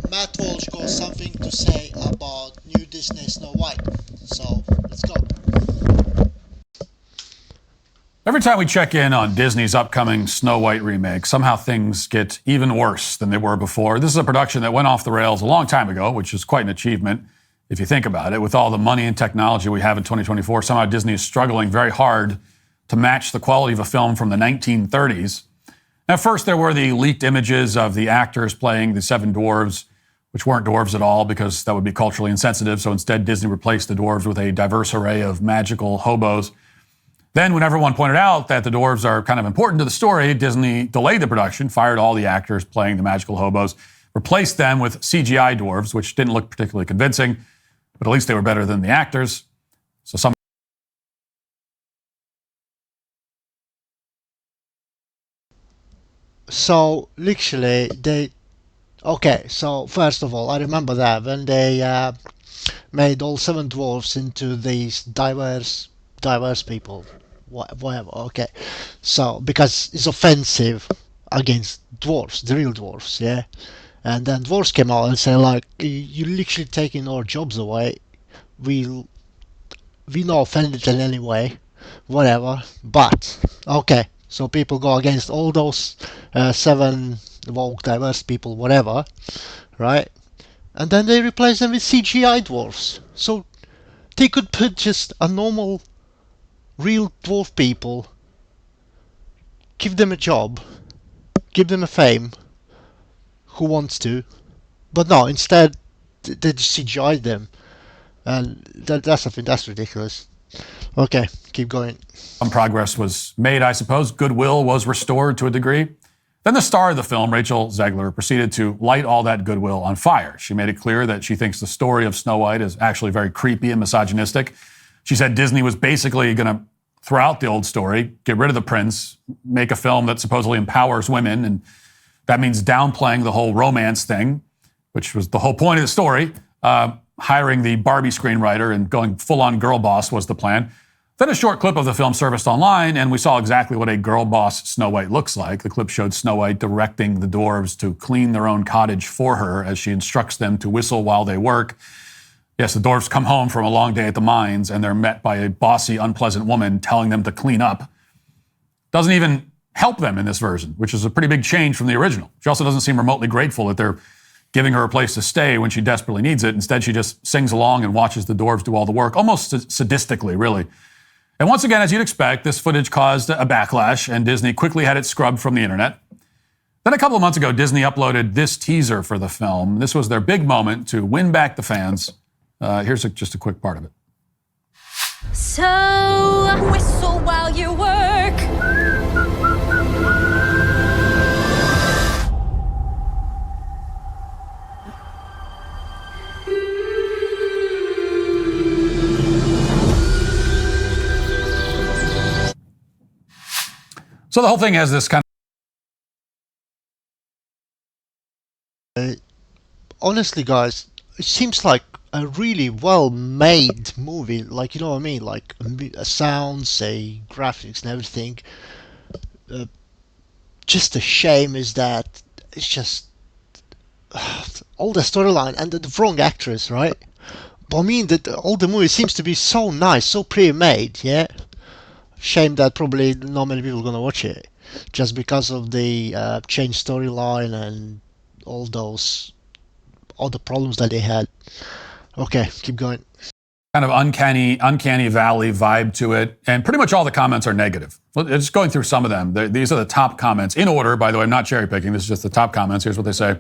Matt Walsh got something to say about new Disney Snow White. So let's go. Every time we check in on Disney's upcoming Snow White remake, somehow things get even worse than they were before. This is a production that went off the rails a long time ago, which is quite an achievement if you think about it. With all the money and technology we have in 2024, somehow Disney is struggling very hard to match the quality of a film from the 1930s. At first, there were the leaked images of the actors playing the seven dwarves, which weren't dwarves at all because that would be culturally insensitive. So instead, Disney replaced the dwarves with a diverse array of magical hobos. Then, when everyone pointed out that the dwarves are kind of important to the story, Disney delayed the production, fired all the actors playing the magical hobos, replaced them with CGI dwarves, which didn't look particularly convincing, but at least they were better than the actors. So literally, okay. So first of all, I remember that when they made all seven dwarfs into these diverse people, whatever. Okay, so because it's offensive against dwarfs, the real dwarfs, yeah. And then dwarfs came out and said like, "You literally taking our jobs away. We we not offended in any way, whatever." But okay, so people go against all those seven woke diverse people, whatever, right? And then they replace them with CGI dwarfs. So they could put just a normal, real dwarf people, give them a job, give them a fame, who wants to, but no, instead they just CGI them, and that's something that's ridiculous. Okay, keep going. Some progress was made, I suppose. Goodwill was restored to a degree. Then the star of the film, Rachel Zegler, proceeded to light all that goodwill on fire. She made it clear that she thinks the story of Snow White is actually very creepy and misogynistic. She said Disney was basically going to throw out the old story, get rid of the prince, make a film that supposedly empowers women, and that means downplaying the whole romance thing, which was the whole point of the story. Hiring the Barbie screenwriter and going full-on girl boss was the plan. Then a short clip of the film surfaced online, and we saw exactly what a girl boss Snow White looks like. The clip showed Snow White directing the dwarves to clean their own cottage for her as she instructs them to whistle while they work. Yes, the dwarves come home from a long day at the mines, and they're met by a bossy, unpleasant woman telling them to clean up. Doesn't even help them in this version, which is a pretty big change from the original. She also doesn't seem remotely grateful that they're giving her a place to stay when she desperately needs it. Instead, she just sings along and watches the dwarves do all the work, almost sadistically, really. And once again, as you'd expect, this footage caused a backlash, and Disney quickly had it scrubbed from the internet. Then a couple of months ago, Disney uploaded this teaser for the film. This was their big moment to win back the fans. Here's just a quick part of it. So, whistle while you work. So the whole thing has this kind of... honestly, guys, it seems like a really well-made movie. Like, you know what I mean? Like, sounds, graphics and everything. Just a shame is that it's just all the storyline and the wrong actress, right? But I mean that all the movie seems to be so nice, so pre-made, yeah? Shame that probably not many people are gonna watch it, just because of the changed storyline and all the problems that they had. Okay, keep going. Kind of uncanny valley vibe to it, and pretty much all the comments are negative. Just going through some of them. These are the top comments in order. By the way, I'm not cherry picking. This is just the top comments. Here's what they say.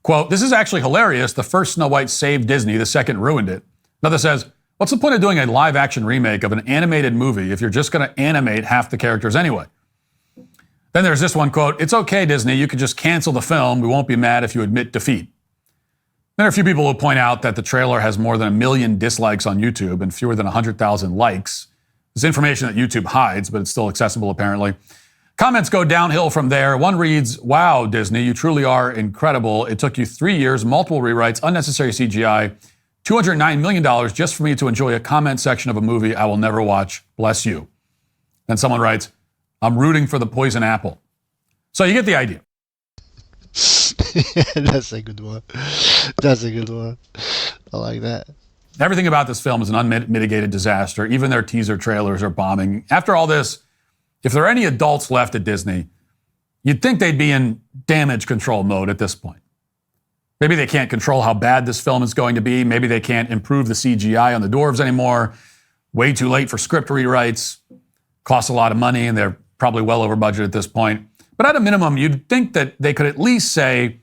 Quote, "This is actually hilarious. The first Snow White saved Disney. The second ruined it." Another says, "What's the point of doing a live-action remake of an animated movie if you're just going to animate half the characters anyway?" Then there's this one, quote, "It's okay, Disney. You can just cancel the film. We won't be mad if you admit defeat." There are a few people who point out that the trailer has more than 1 million dislikes on YouTube and fewer than 100,000 likes. This information that YouTube hides, but it's still accessible apparently. Comments go downhill from there. One reads, "Wow, Disney, you truly are incredible. It took you 3 years, multiple rewrites, unnecessary CGI, $209 million just for me to enjoy a comment section of a movie I will never watch. Bless you." Then someone writes, "I'm rooting for the poison apple." So you get the idea. That's a good one. That's a good one. I like that. Everything about this film is an unmitigated disaster. Even their teaser trailers are bombing. After all this, if there are any adults left at Disney, you'd think they'd be in damage control mode at this point. Maybe they can't control how bad this film is going to be. Maybe they can't improve the CGI on the dwarves anymore. Way too late for script rewrites. Costs a lot of money, and they're probably well over budget at this point. But at a minimum, you'd think that they could at least say,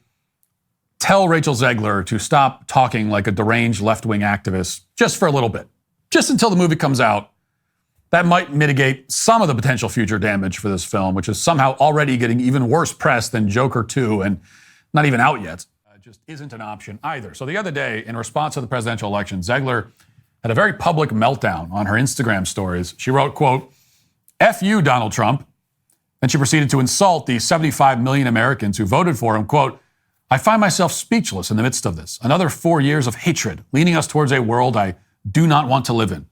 tell Rachel Zegler to stop talking like a deranged left-wing activist just for a little bit, just until the movie comes out. That might mitigate some of the potential future damage for this film, which is somehow already getting even worse press than Joker 2 and not even out yet. Just isn't an option either. So the other day, in response to the presidential election, Zegler had a very public meltdown on her Instagram stories. She wrote, quote, "F you, Donald Trump." Then she proceeded to insult the 75 million Americans who voted for him. Quote, "I find myself speechless in the midst of this. Another 4 years of hatred, leading us towards a world I do not want to live in."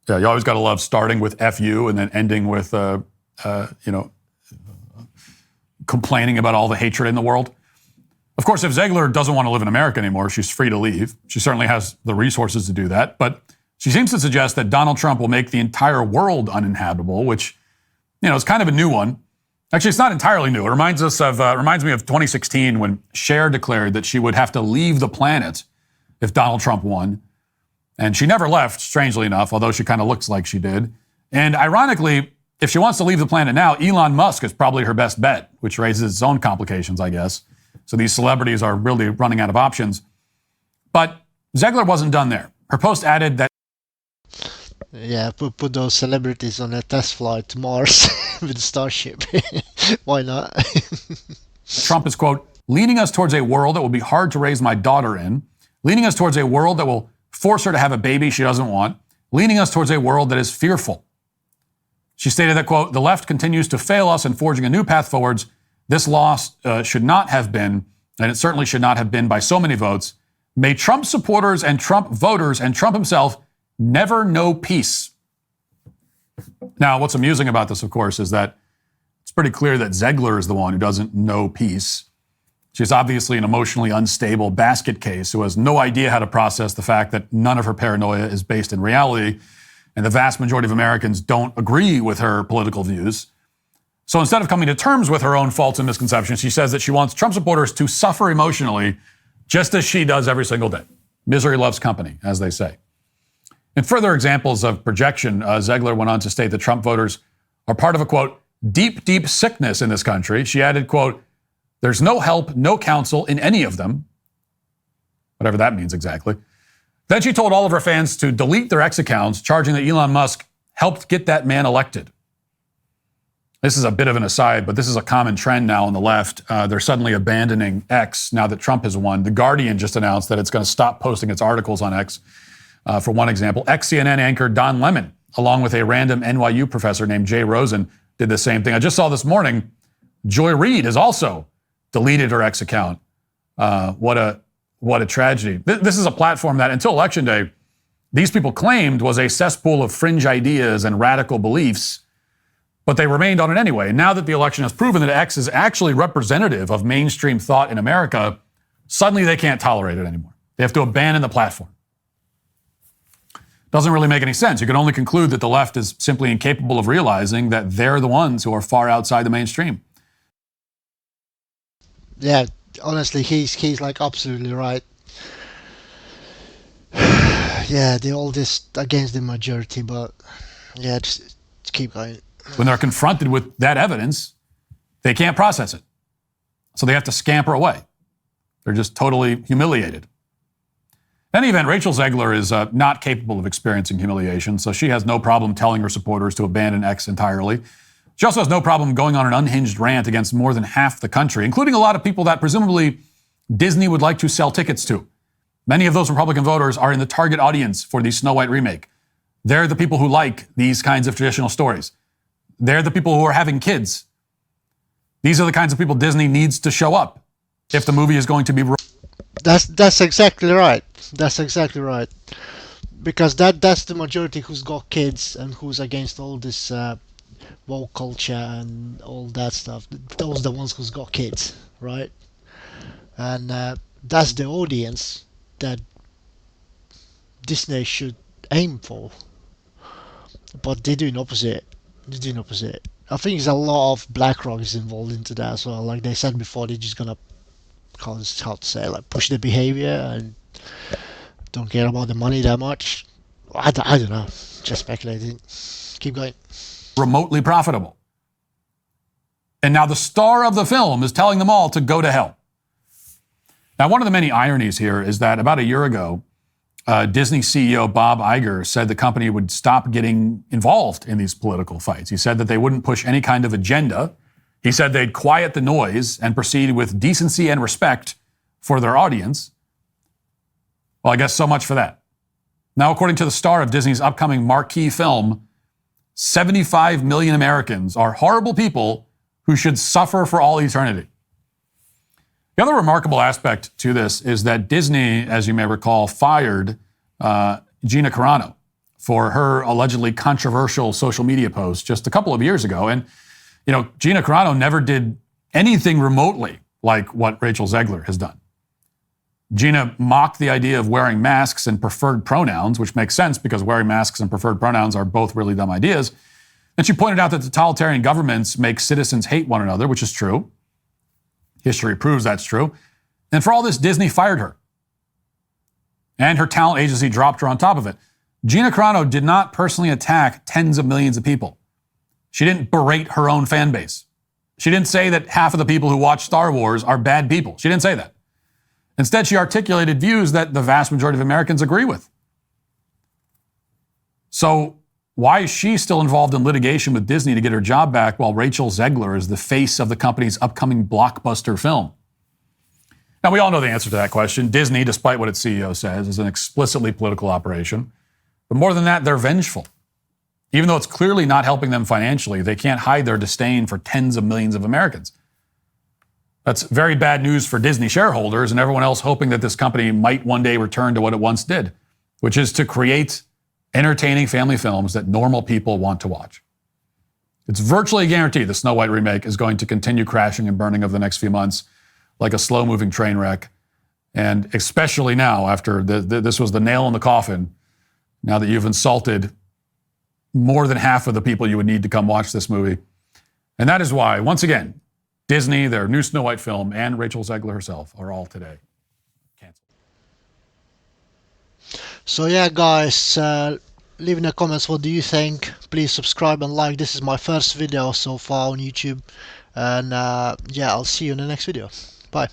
Yeah, you always got to love starting with F you and then ending with, complaining about all the hatred in the world. Of course, if Zegler doesn't want to live in America anymore, she's free to leave. She certainly has the resources to do that. But she seems to suggest that Donald Trump will make the entire world uninhabitable, which, is kind of a new one. Actually, it's not entirely new. It reminds me of 2016 when Cher declared that she would have to leave the planet if Donald Trump won. And she never left, strangely enough, although she kind of looks like she did. And ironically, if she wants to leave the planet now, Elon Musk is probably her best bet, which raises its own complications, I guess. So these celebrities are really running out of options. But Zegler wasn't done there. Her post added that, Yeah, put those celebrities on a test flight to Mars with Starship. Why not? Trump is, quote, "leading us towards a world that will be hard to raise my daughter in, leading us towards a world that will force her to have a baby she doesn't want, leading us towards a world that is fearful." She stated that, quote, "the left continues to fail us in forging a new path forwards. This loss should not have been, and it certainly should not have been by so many votes. May Trump supporters and Trump voters and Trump himself never know peace." Now, what's amusing about this, of course, is that it's pretty clear that Zegler is the one who doesn't know peace. She's obviously an emotionally unstable basket case who has no idea how to process the fact that none of her paranoia is based in reality, and the vast majority of Americans don't agree with her political views. So instead of coming to terms with her own faults and misconceptions, she says that she wants Trump supporters to suffer emotionally just as she does every single day. Misery loves company, as they say. In further examples of projection, Zegler went on to state that Trump voters are part of a, quote, deep, deep sickness in this country. She added, quote, "there's no help, no counsel in any of them," whatever that means exactly. Then she told all of her fans to delete their X accounts, charging that Elon Musk helped get that man elected. This is a bit of an aside, but this is a common trend now on the left. They're suddenly abandoning X now that Trump has won. The Guardian just announced that it's going to stop posting its articles on X. For one example, ex-CNN anchor Don Lemon, along with a random NYU professor named Jay Rosen, did the same thing. I just saw this morning, Joy Reid has also deleted her X account. What a tragedy. This is a platform that until Election Day, these people claimed was a cesspool of fringe ideas and radical beliefs, but they remained on it anyway. And now that the election has proven that X is actually representative of mainstream thought in America, suddenly they can't tolerate it anymore. They have to abandon the platform. Doesn't really make any sense. You can only conclude that the left is simply incapable of realizing that they're the ones who are far outside the mainstream. Yeah, honestly, he's like absolutely right. Yeah, they're all just against the majority, but yeah, just keep going. When they're confronted with that evidence, they can't process it. So they have to scamper away. They're just totally humiliated. In any event, Rachel Zegler is not capable of experiencing humiliation, so she has no problem telling her supporters to abandon X entirely. She also has no problem going on an unhinged rant against more than half the country, including a lot of people that presumably Disney would like to sell tickets to. Many of those Republican voters are in the target audience for the Snow White remake. They're the people who like these kinds of traditional stories. They're the people who are having kids. These are the kinds of people Disney needs to show up if the movie is going to be... That's exactly right. That's exactly right. Because that's the majority who's got kids and who's against all this woke culture and all that stuff. Those are the ones who's got kids, right? And that's the audience that Disney should aim for. But they're doing opposite. They're doing opposite. I think there's a lot of BlackRock is involved into that as well. Like they said before, they're just gonna, how to say, like push the behavior and don't care about the money that much. I don't know. Just speculating. Keep going. Remotely profitable. And now the star of the film is telling them all to go to hell. Now, one of the many ironies here is that about a year ago, Disney CEO Bob Iger said the company would stop getting involved in these political fights. He said that they wouldn't push any kind of agenda. He said they'd quiet the noise and proceed with decency and respect for their audience. Well, I guess so much for that. Now, according to the star of Disney's upcoming marquee film, 75 million Americans are horrible people who should suffer for all eternity. The other remarkable aspect to this is that Disney, as you may recall, fired Gina Carano for her allegedly controversial social media post just a couple of years ago. And, Gina Carano never did anything remotely like what Rachel Zegler has done. Gina mocked the idea of wearing masks and preferred pronouns, which makes sense because wearing masks and preferred pronouns are both really dumb ideas. And she pointed out that totalitarian governments make citizens hate one another, which is true. History proves that's true. And for all this, Disney fired her. And her talent agency dropped her on top of it. Gina Carano did not personally attack tens of millions of people. She didn't berate her own fan base. She didn't say that half of the people who watch Star Wars are bad people. She didn't say that. Instead, she articulated views that the vast majority of Americans agree with. So why is she still involved in litigation with Disney to get her job back while Rachel Zegler is the face of the company's upcoming blockbuster film? Now, we all know the answer to that question. Disney, despite what its CEO says, is an explicitly political operation. But more than that, they're vengeful. Even though it's clearly not helping them financially, they can't hide their disdain for tens of millions of Americans. That's very bad news for Disney shareholders and everyone else hoping that this company might one day return to what it once did, which is to create entertaining family films that normal people want to watch. It's virtually guaranteed the Snow White remake is going to continue crashing and burning over the next few months like a slow-moving train wreck. And especially now, after this was the nail in the coffin, now that you've insulted more than half of the people you would need to come watch this movie. And that is why, once again, Disney, their new Snow White film, and Rachel Zegler herself are all today canceled. So yeah, guys, leave in the comments what do you think. Please subscribe and like. This is my first video so far on YouTube. And yeah, I'll see you in the next video. Bye.